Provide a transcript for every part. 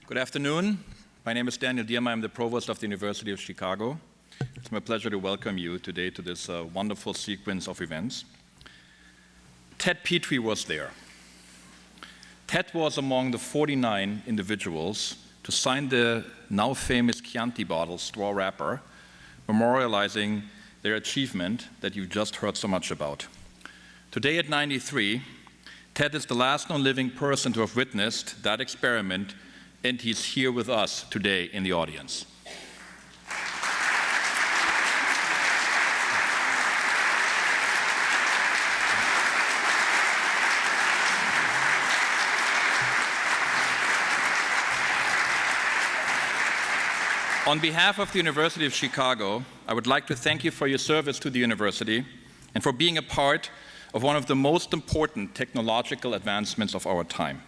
Good afternoon. My name is Daniel Dierma. I'm the Provost of the University of Chicago. It's my pleasure to welcome you today to this wonderful sequence of events. Ted Petrie was there. Ted was among the 49 individuals to sign the now famous Chianti bottle straw wrapper, memorializing their achievement that you've just heard so much about. Today at 93, Ted is the last known living person to have witnessed that experiment, and he's here with us today in the audience. On behalf of the University of Chicago, I would like to thank you for your service to the university and for being a part of one of the most important technological advancements of our time.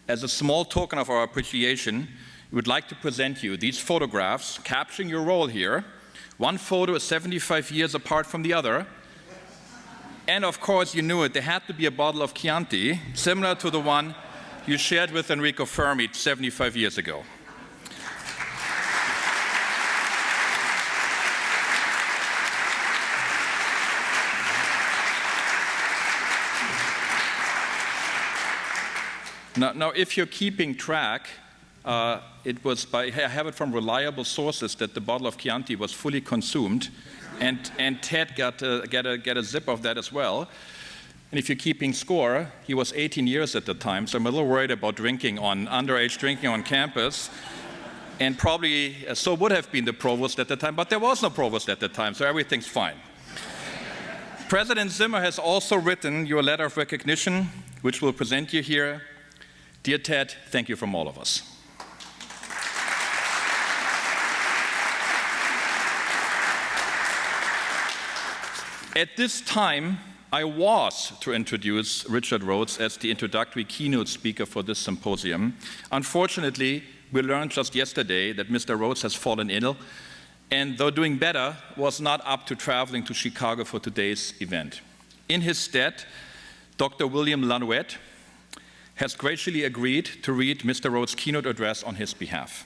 As a small token of our appreciation, we would like to present you these photographs capturing your role here. One photo is 75 years apart from the other. And of course, you knew it, there had to be a bottle of Chianti, similar to the one you shared with Enrico Fermi 75 years ago. Now, if you're keeping track, I have it from reliable sources that the bottle of Chianti was fully consumed, and Ted got a zip of that as well. And if you're keeping score, he was 18 years at the time, so I'm a little worried about underage drinking on campus, and probably so would have been the provost at the time, but there was no provost at the time, so everything's fine. President Zimmer has also written your letter of recognition, which we'll present you here. Dear Ted, thank you from all of us. At this time, I was to introduce Richard Rhodes as the introductory keynote speaker for this symposium. Unfortunately, we learned just yesterday that Mr. Rhodes has fallen ill, and though doing better, was not up to traveling to Chicago for today's event. In his stead, Dr. William Lanouette has graciously agreed to read Mr. Rhodes' keynote address on his behalf.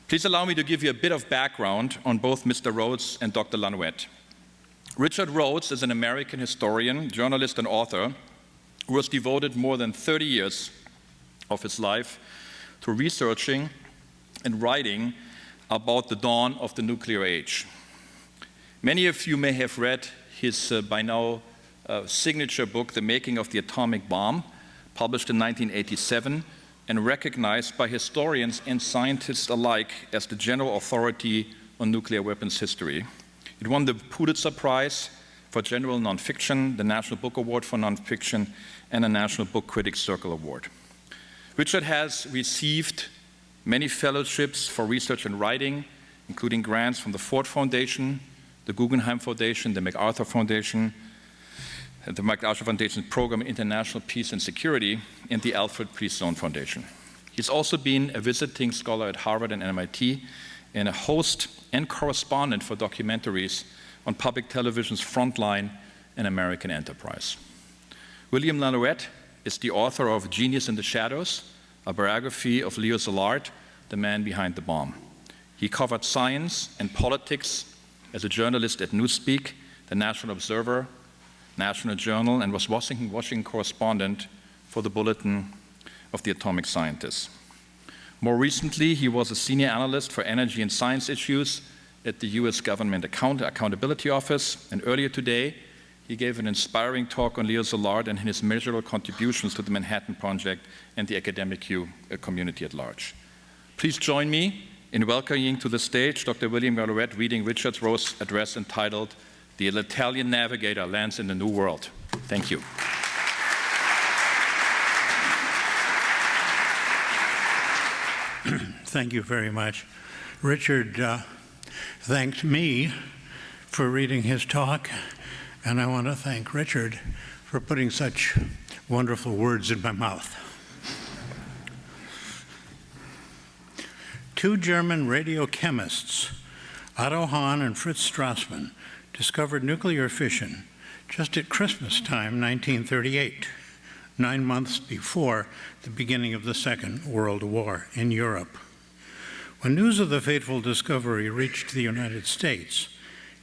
Please allow me to give you a bit of background on both Mr. Rhodes and Dr. Lanouette. Richard Rhodes is an American historian, journalist, and author who has devoted more than 30 years of his life to researching and writing about the dawn of the nuclear age. Many of you may have read his by now signature book, The Making of the Atomic Bomb, published in 1987 and recognized by historians and scientists alike as the general authority on nuclear weapons history. It won the Pulitzer Prize for General Nonfiction, the National Book Award for Nonfiction, and a National Book Critics Circle Award. Richard has received many fellowships for research and writing, including grants from the Ford Foundation, the Guggenheim Foundation, the MacArthur Foundation, the MacArthur Foundation's Program in International Peace and Security, and the Alfred P. Sloan Foundation. He's also been a visiting scholar at Harvard and MIT, and a host and correspondent for documentaries on public television's Frontline and American Enterprise. William Lanouette is the author of Genius in the Shadows, a biography of Leo Szilard, the man behind the bomb. He covered science and politics as a journalist at Newspeak, the National Observer, National Journal, and was Washington correspondent for the Bulletin of the Atomic Scientists. More recently, he was a senior analyst for energy and science issues at the U.S. Government Accountability Office, and earlier today, he gave an inspiring talk on Leo Szilard and his measurable contributions to the Manhattan Project and the academic community at large. Please join me in welcoming to the stage Dr. William Lanouette reading Richard Rhodes' address entitled "The Italian Navigator Lands in the New World." Thank you. Thank you very much. Richard thanked me for reading his talk, and I want to thank Richard for putting such wonderful words in my mouth. Two German radiochemists, Otto Hahn and Fritz Strassmann, discovered nuclear fission just at Christmas time, 1938. 9 months before the beginning of the Second World War in Europe. When news of the fateful discovery reached the United States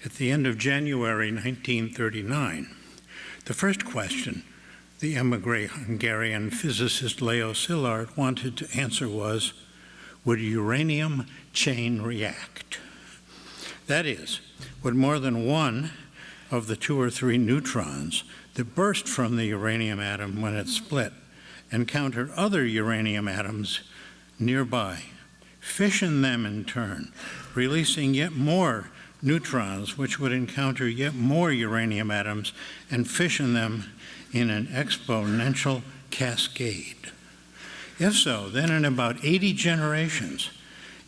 at the end of January 1939, the first question the émigré Hungarian physicist Leo Szilard wanted to answer was, would uranium chain react? That is, would more than one of the 2 or 3 neutrons that burst from the uranium atom when it split encounter other uranium atoms nearby, fission them in turn, releasing yet more neutrons which would encounter yet more uranium atoms and fission them in an exponential cascade. If so, then in about 80 generations,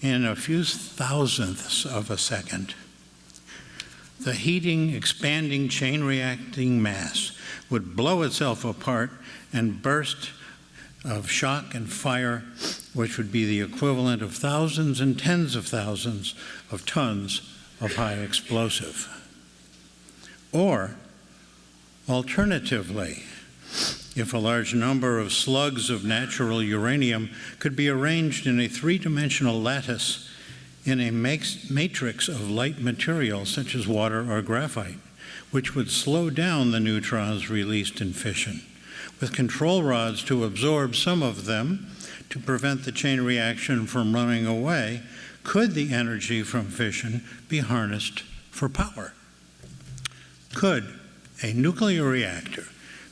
in a few thousandths of a second, the heating, expanding, chain-reacting mass would blow itself apart and burst of shock and fire, which would be the equivalent of thousands and tens of thousands of tons of high explosive. Or, alternatively, if a large number of slugs of natural uranium could be arranged in a 3-dimensional lattice in a matrix of light material such as water or graphite, which would slow down the neutrons released in fission, with control rods to absorb some of them to prevent the chain reaction from running away, could the energy from fission be harnessed for power? Could a nuclear reactor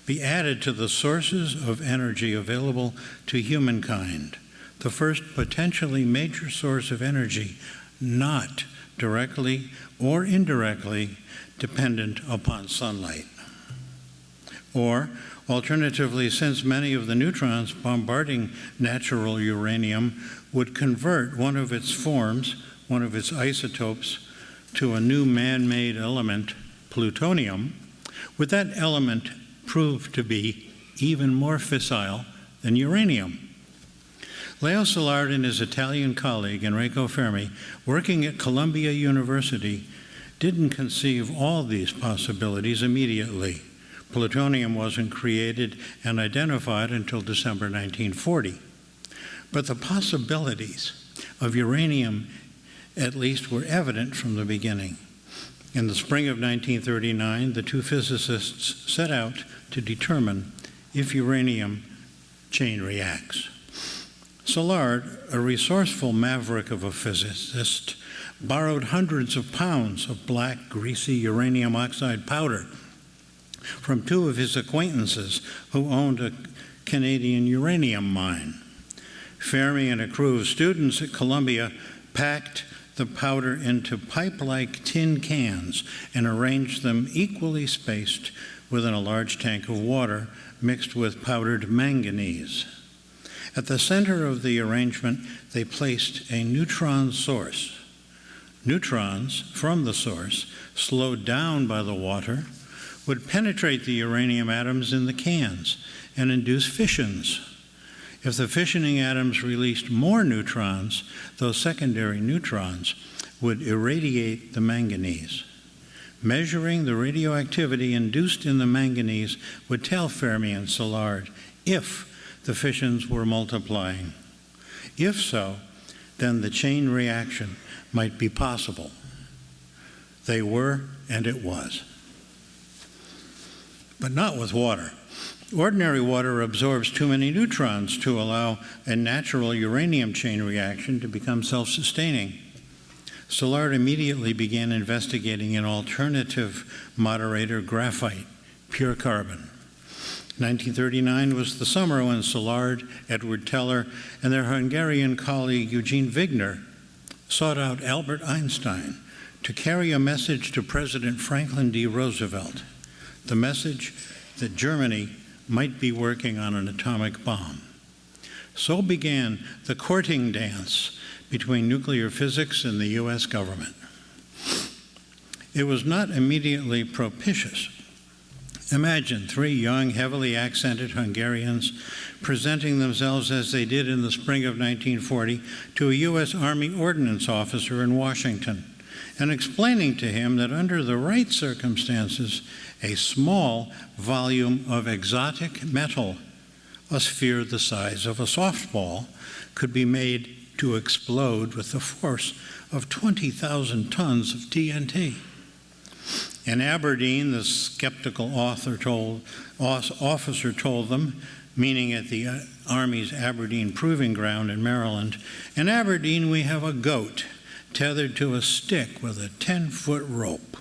be added to the sources of energy available to humankind, the first potentially major source of energy not directly or indirectly dependent upon sunlight? Or, alternatively, since many of the neutrons bombarding natural uranium would convert one of its forms, one of its isotopes, to a new man-made element, plutonium, would that element prove to be even more fissile than uranium? Leo Szilard and his Italian colleague Enrico Fermi, working at Columbia University, didn't conceive all these possibilities immediately. Plutonium wasn't created and identified until December 1940. But the possibilities of uranium, at least, were evident from the beginning. In the spring of 1939, the 2 physicists set out to determine if uranium chain reacts. Szilard, a resourceful maverick of a physicist, borrowed hundreds of pounds of black, greasy uranium oxide powder from 2 of his acquaintances who owned a Canadian uranium mine. Fermi and a crew of students at Columbia packed the powder into pipe-like tin cans and arranged them equally spaced within a large tank of water mixed with powdered manganese. At the center of the arrangement, they placed a neutron source. Neutrons from the source, slowed down by the water, would penetrate the uranium atoms in the cans and induce fissions. If the fissioning atoms released more neutrons, those secondary neutrons would irradiate the manganese. Measuring the radioactivity induced in the manganese would tell Fermi and Szilard if the fissions were multiplying. If so, then the chain reaction might be possible. They were, and it was. But not with water. Ordinary water absorbs too many neutrons to allow a natural uranium chain reaction to become self-sustaining. Szilard immediately began investigating an alternative moderator, graphite, pure carbon. 1939 was the summer when Szilard, Edward Teller, and their Hungarian colleague Eugene Wigner sought out Albert Einstein to carry a message to President Franklin D. Roosevelt, the message that Germany might be working on an atomic bomb. So began the courting dance between nuclear physics and the U.S. government. It was not immediately propitious. Imagine 3 young, heavily accented Hungarians presenting themselves as they did in the spring of 1940 to a U.S. Army ordnance officer in Washington and explaining to him that under the right circumstances, a small volume of exotic metal a sphere the size of a softball could be made to explode with the force of 20,000 tons of TNT. In Aberdeen, the skeptical officer told them, meaning at the Army's Aberdeen Proving Ground in Maryland, "In Aberdeen we have a goat tethered to a stick with a 10-foot rope,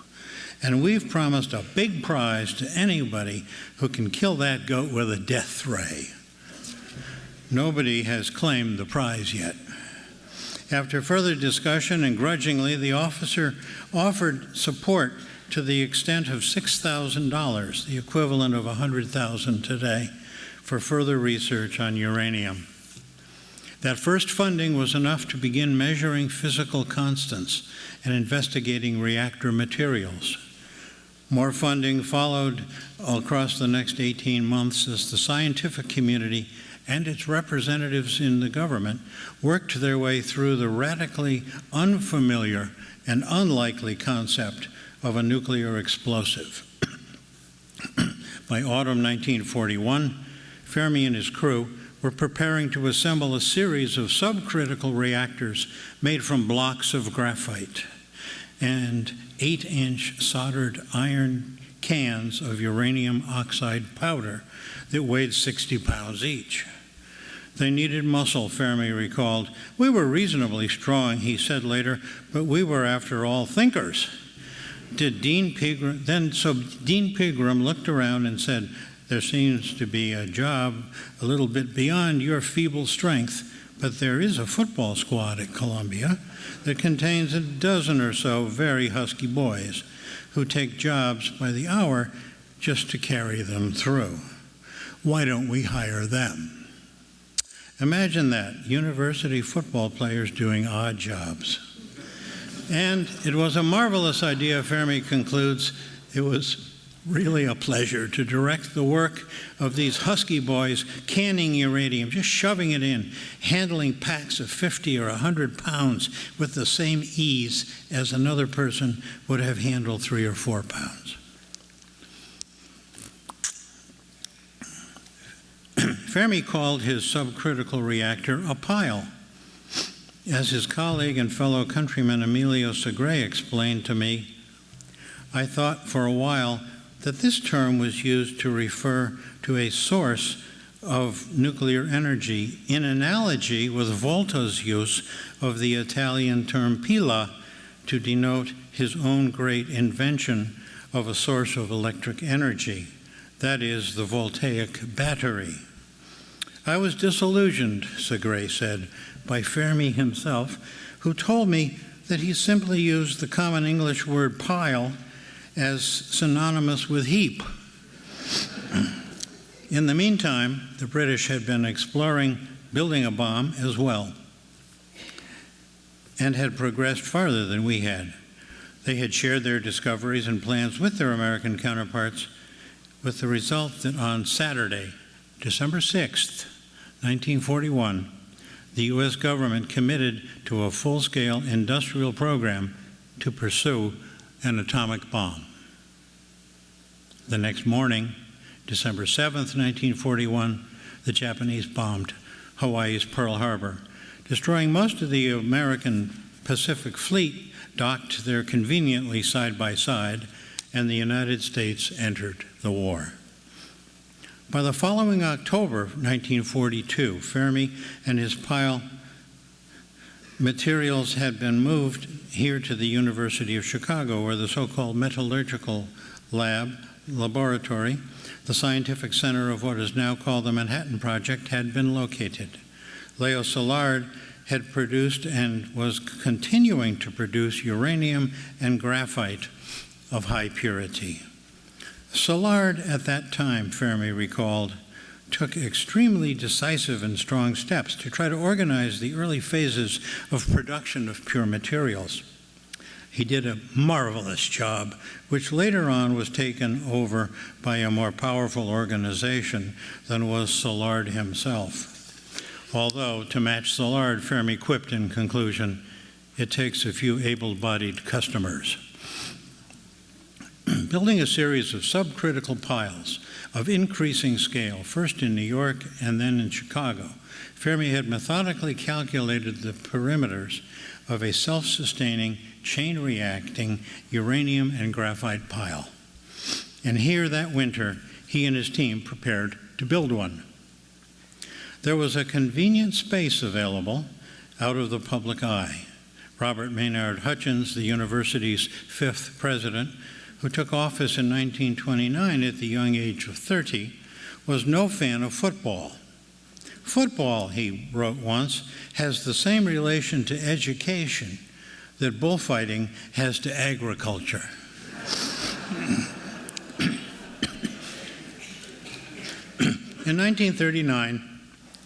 and we've promised a big prize to anybody who can kill that goat with a death ray." Nobody has claimed the prize yet. After further discussion, and grudgingly, the officer offered support to the extent of $6,000, the equivalent of $100,000 today, for further research on uranium. That first funding was enough to begin measuring physical constants and investigating reactor materials. More funding followed across the next 18 months as the scientific community and its representatives in the government worked their way through the radically unfamiliar and unlikely concept of a nuclear explosive. By autumn 1941, Fermi and his crew were preparing to assemble a series of subcritical reactors made from blocks of graphite and 8-inch soldered iron cans of uranium oxide powder that weighed 60 pounds each. They needed muscle, Fermi recalled. "We were reasonably strong," he said later, "but we were, after all, thinkers." Dean Pegram looked around and said, "There seems to be a job a little bit beyond your feeble strength, but there is a football squad at Columbia that contains a dozen or so very husky boys who take jobs by the hour just to carry them through. Why don't we hire them?" Imagine that, university football players doing odd jobs. And it was a marvelous idea, Fermi concludes. It was really a pleasure to direct the work of these husky boys canning uranium, just shoving it in, handling packs of 50 or 100 pounds with the same ease as another person would have handled 3 or 4 pounds. Fermi called his subcritical reactor a pile. As his colleague and fellow countryman Emilio Segre explained to me, "I thought for a while that this term was used to refer to a source of nuclear energy in analogy with Volta's use of the Italian term pila to denote his own great invention of a source of electric energy, that is, the voltaic battery. I was disillusioned," Segre said, "by Fermi himself, who told me that he simply used the common English word pile as synonymous with heap." In the meantime, the British had been exploring building a bomb as well, and had progressed farther than we had. They had shared their discoveries and plans with their American counterparts, with the result that on Saturday, December 6th, 1941, the U.S. government committed to a full-scale industrial program to pursue an atomic bomb. The next morning, December 7th, 1941, the Japanese bombed Hawaii's Pearl Harbor, destroying most of the American Pacific Fleet docked there conveniently side by side, and the United States entered the war. By the following October 1942, Fermi and his pile materials had been moved here to the University of Chicago, where the so-called metallurgical laboratory, the scientific center of what is now called the Manhattan Project, had been located. Leo Szilard had produced and was continuing to produce uranium and graphite of high purity. Szilard, at that time, Fermi recalled, took extremely decisive and strong steps to try to organize the early phases of production of pure materials. He did a marvelous job, which later on was taken over by a more powerful organization than was Szilard himself. Although, to match Szilard, Fermi quipped in conclusion, "It takes a few able-bodied customers." Building a series of subcritical piles of increasing scale, first in New York and then in Chicago, Fermi had methodically calculated the perimeters of a self-sustaining, chain-reacting uranium and graphite pile. And here that winter, he and his team prepared to build one. There was a convenient space available out of the public eye. Robert Maynard Hutchins, the university's 5th president, who took office in 1929 at the young age of 30, was no fan of football. Football, he wrote once, has the same relation to education that bullfighting has to agriculture. In 1939,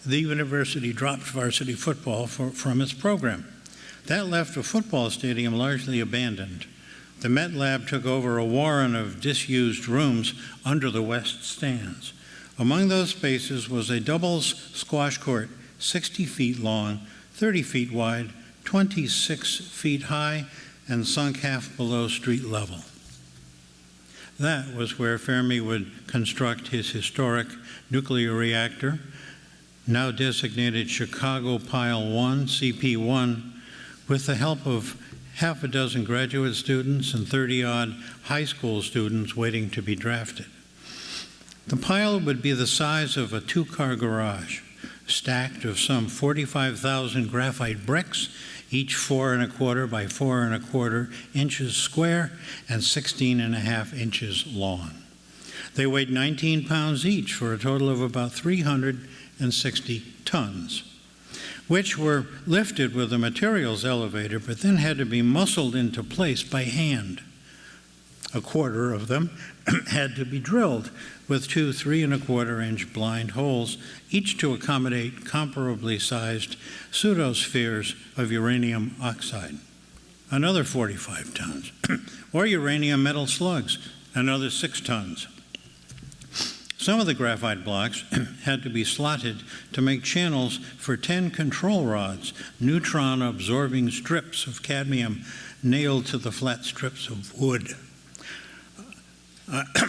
the university dropped varsity football from its program. That left a football stadium largely abandoned. The Met Lab took over a warren of disused rooms under the west stands. Among those spaces was a doubles squash court, 60 feet long, 30 feet wide, 26 feet high, and sunk half below street level. That was where Fermi would construct his historic nuclear reactor, now designated Chicago Pile 1, CP1, with the help of half a dozen graduate students and 30-odd high school students waiting to be drafted. The pile would be the size of a 2-car garage, stacked of some 45,000 graphite bricks, each 4¼ by 4¼ inches square and 16½ inches long. They weighed 19 pounds each for a total of about 360 tons, which were lifted with a materials elevator, but then had to be muscled into place by hand. A quarter of them had to be drilled with 2 3¼ inch blind holes, each to accommodate comparably sized pseudospheres of uranium oxide, another 45 tons, or uranium metal slugs, another 6 tons. Some of the graphite blocks had to be slotted to make channels for 10 control rods, neutron-absorbing strips of cadmium nailed to the flat strips of wood.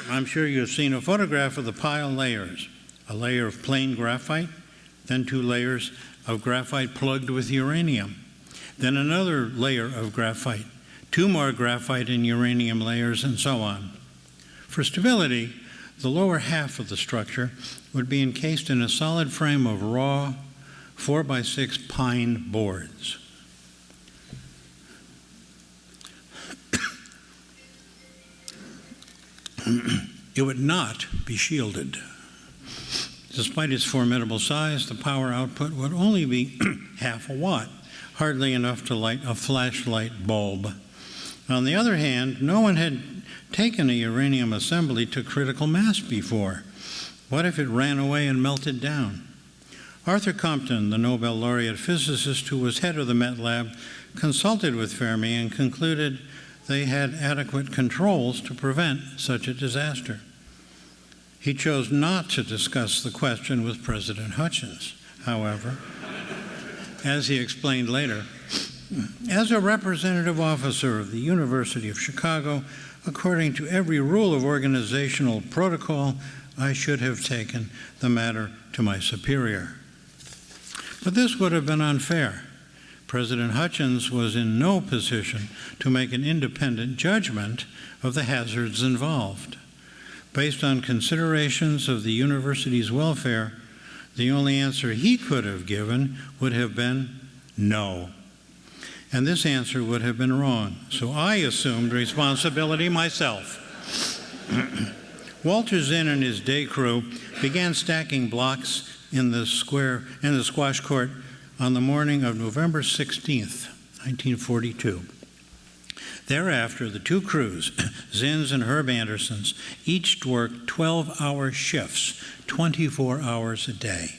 I'm sure you've seen a photograph of the pile layers, a layer of plain graphite, then 2 layers of graphite plugged with uranium, then another layer of graphite, 2 more graphite and uranium layers, and so on. For stability, the lower half of the structure would be encased in a solid frame of raw 4x6 pine boards. It would not be shielded. Despite its formidable size, the power output would only be half a watt, hardly enough to light a flashlight bulb. On the other hand, no one had taken a uranium assembly to critical mass before. What if it ran away and melted down? Arthur Compton, the Nobel laureate physicist who was head of the Met Lab, consulted with Fermi and concluded they had adequate controls to prevent such a disaster. He chose not to discuss the question with President Hutchins, however, as he explained later. As a representative officer of the University of Chicago, according to every rule of organizational protocol, I should have taken the matter to my superior. But this would have been unfair. President Hutchins was in no position to make an independent judgment of the hazards involved. Based on considerations of the university's welfare, the only answer he could have given would have been no. And this answer would have been wrong, so I assumed responsibility myself. Walter Zinn and his day crew began stacking blocks in the squash court on the morning of November 16th, 1942. Thereafter, the 2 crews, Zinn's and Herb Anderson's, each worked 12-hour shifts, 24 hours a day.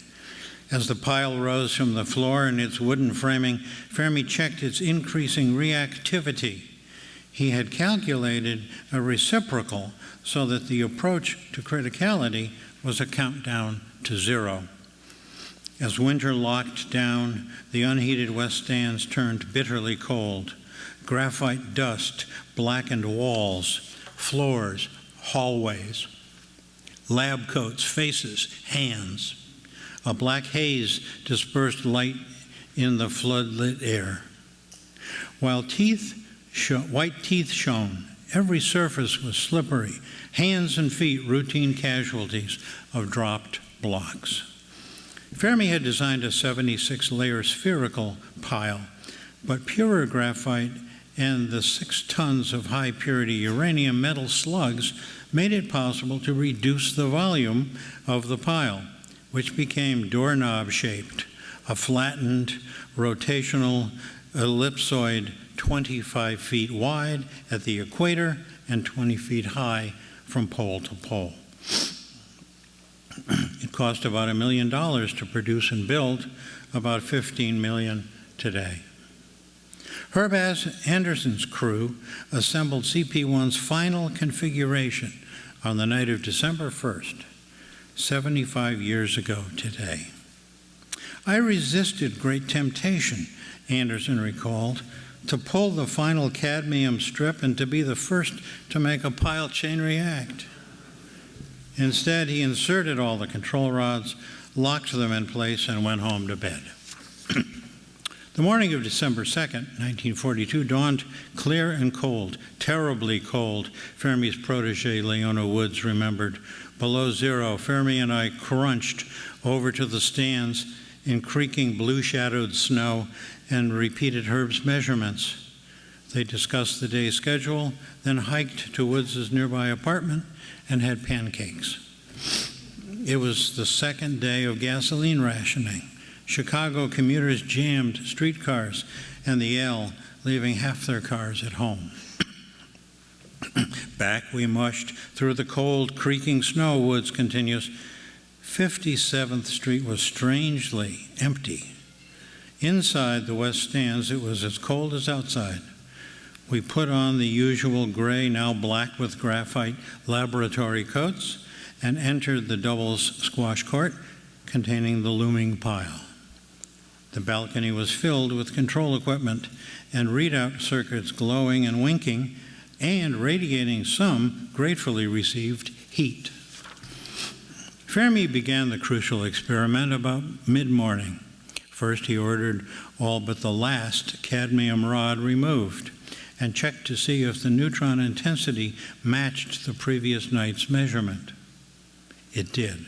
As the pile rose from the floor in its wooden framing, Fermi checked its increasing reactivity. He had calculated a reciprocal so that the approach to criticality was a countdown to 0. As winter locked down, the unheated west stands turned bitterly cold. Graphite dust blackened walls, floors, hallways. lab coats, faces, hands. A black haze dispersed light in the floodlit air. While white teeth shone, every surface was slippery, hands and feet routine casualties of dropped blocks. Fermi had designed a 76-layer spherical pile, but purer graphite and the 6 tons of high-purity uranium metal slugs made it possible to reduce the volume of the pile, which became doorknob-shaped, a flattened, rotational ellipsoid 25 feet wide at the equator and 20 feet high from pole to pole. It cost about $1 million to produce and build, about $15 million today. Herb Anderson's crew assembled CP1's final configuration on the night of December 1st, 75 years ago today. I resisted great temptation, Anderson recalled, to pull the final cadmium strip and to be the first to make a pile chain react. Instead, he inserted all the control rods, locked them in place, and went home to bed. The morning of December 2nd, 1942, dawned clear and cold, terribly cold, Fermi's protege, Leona Woods, remembered. Below zero, Fermi and I crunched over to the stands in creaking blue-shadowed snow and repeated Herb's measurements. They discussed the day's schedule, then hiked to Woods' nearby apartment and had pancakes. It was the second day of gasoline rationing. Chicago commuters jammed streetcars and the L, leaving half their cars at home. Back we mushed through the cold, creaking snow, Woods continues. 57th Street was strangely empty. Inside the west stands, it was as cold as outside. We put on the usual gray, now black with graphite, laboratory coats and entered the doubles squash court containing the looming pile. The balcony was filled with control equipment and readout circuits glowing and winking and radiating some gratefully received heat. Fermi began the crucial experiment about mid-morning. First, he ordered all but the last cadmium rod removed and checked to see if the neutron intensity matched the previous night's measurement. It did.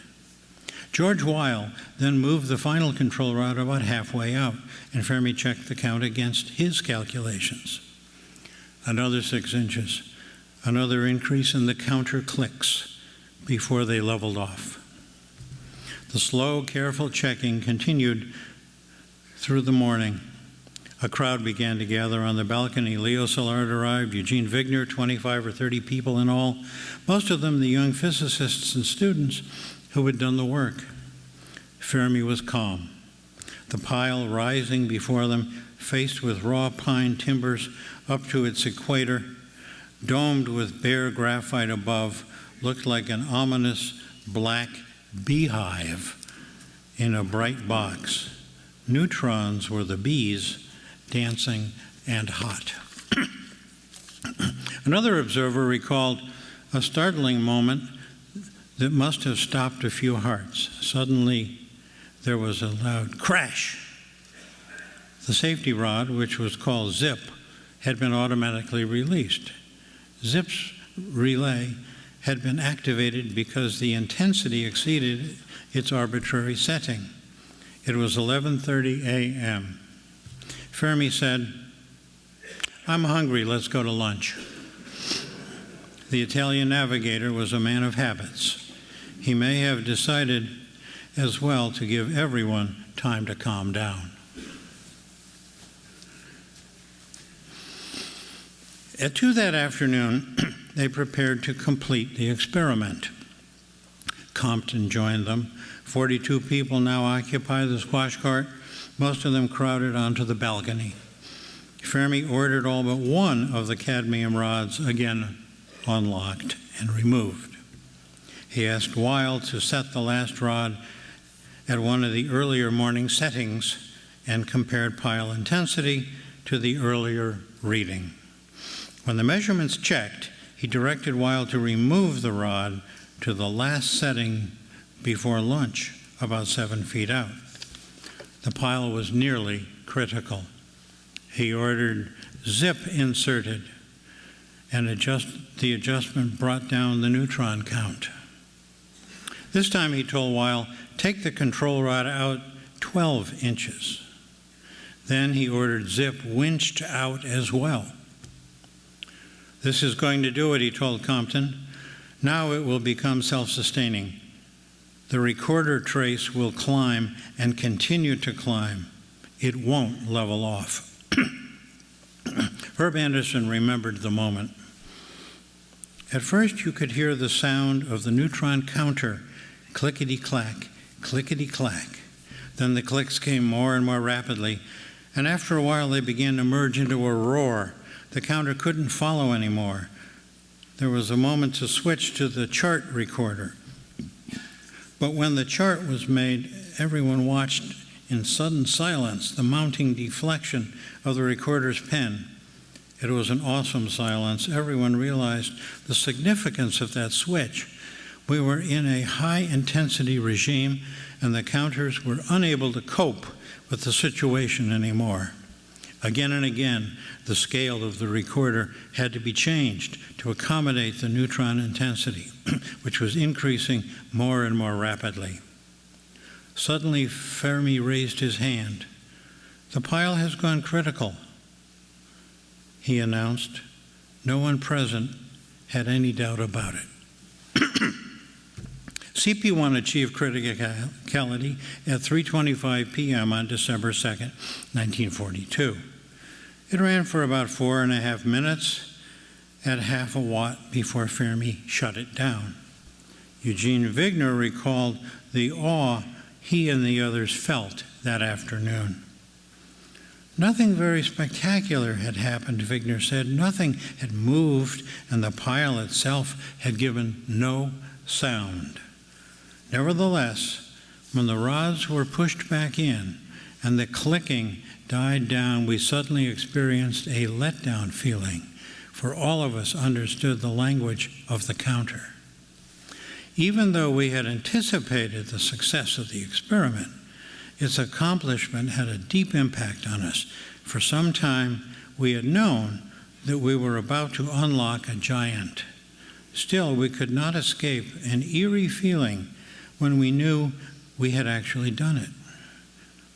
George Weil then moved the final control rod about halfway out, and Fermi checked the count against his calculations. Another 6 inches, another increase in the counter clicks before they leveled off. The slow, careful checking continued through the morning. A crowd began to gather on the balcony. Leo Szilard arrived, Eugene Wigner, 25 or 30 people in all, most of them the young physicists and students who had done the work. Fermi was calm. The pile rising before them, faced with raw pine timbers up to its equator, domed with bare graphite above, looked like an ominous black beehive in a bright box. Neutrons were the bees, dancing and hot. Another observer recalled a startling moment that must have stopped a few hearts. Suddenly, there was a loud crash. The safety rod, which was called ZIP, had been automatically released. ZIP's relay had been activated because the intensity exceeded its arbitrary setting. It was 11:30 a.m. Fermi said, "I'm hungry, let's go to lunch." The Italian navigator was a man of habits. He may have decided as well to give everyone time to calm down. At 2 that afternoon, they prepared to complete the experiment. Compton joined them. 42 people now occupy the squash court, most of them crowded onto the balcony. Fermi ordered all but one of the cadmium rods again unlocked and removed. He asked Weil to set the last rod at one of the earlier morning settings and compared pile intensity to the earlier reading. When the measurements checked, he directed Weil to remove the rod to the last setting before lunch, about 7 feet out. The pile was nearly critical. He ordered zip inserted, and the adjustment brought down the neutron count. This time he told Weil, take the control rod out 12 inches. Then he ordered zip winched out as well. This is going to do it, he told Compton. Now it will become self-sustaining. The recorder trace will climb and continue to climb. It won't level off. Herb Anderson remembered the moment. At first you could hear the sound of the neutron counter, clickety-clack, clickety-clack. Then the clicks came more and more rapidly, and after a while they began to merge into a roar. The counter couldn't follow anymore. There was a moment to switch to the chart recorder. But when the chart was made, everyone watched in sudden silence the mounting deflection of the recorder's pen. It was an awesome silence. Everyone realized the significance of that switch. We were in a high-intensity regime, and the counters were unable to cope with the situation anymore. Again and again, the scale of the recorder had to be changed to accommodate the neutron intensity, which was increasing more and more rapidly. Suddenly, Fermi raised his hand. The pile has gone critical, he announced. No one present had any doubt about it. CP1 achieved criticality at 3:25 p.m. on December 2nd, 1942. It ran for about 4.5 minutes at half a watt before Fermi shut it down. Eugene Wigner recalled the awe he and the others felt that afternoon. Nothing very spectacular had happened, Wigner said. Nothing had moved, and the pile itself had given no sound. Nevertheless, when the rods were pushed back in and the clicking died down, we suddenly experienced a letdown feeling, for all of us understood the language of the counter. Even though we had anticipated the success of the experiment, its accomplishment had a deep impact on us. For some time, we had known that we were about to unlock a giant. Still, we could not escape an eerie feeling when we knew we had actually done it.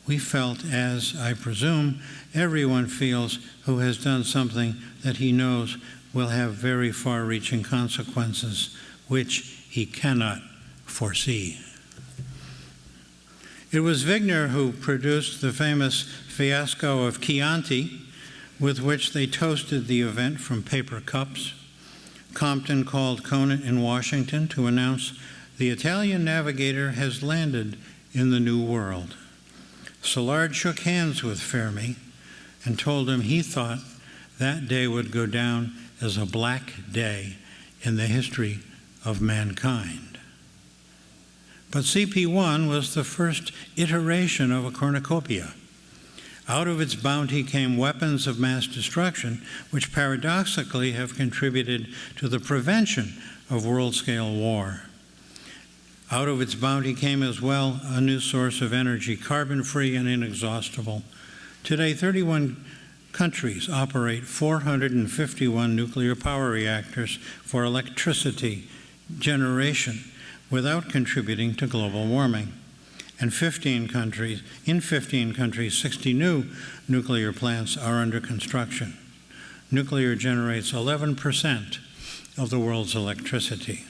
We felt, as I presume everyone feels who has done something that he knows will have very far-reaching consequences, which he cannot foresee. It was Wigner who produced the famous fiasco of Chianti, with which they toasted the event from paper cups. Compton called Conant in Washington to announce the Italian Navigator has landed in the New World. Szilard shook hands with Fermi and told him he thought that day would go down as a black day in the history of mankind. But CP1 was the first iteration of a cornucopia. Out of its bounty came weapons of mass destruction, which paradoxically have contributed to the prevention of world-scale war. Out of its bounty came as well a new source of energy, carbon-free and inexhaustible. Today, 31 countries operate 451 nuclear power reactors for electricity generation without contributing to global warming. And 15 countries, 60 new nuclear plants are under construction. Nuclear generates 11% of the world's electricity.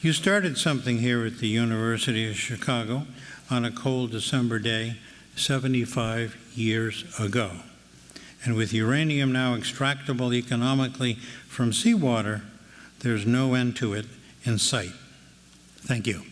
You started something here at the University of Chicago on a cold December day 75 years ago. And with uranium now extractable economically from seawater, there's no end to it in sight. Thank you.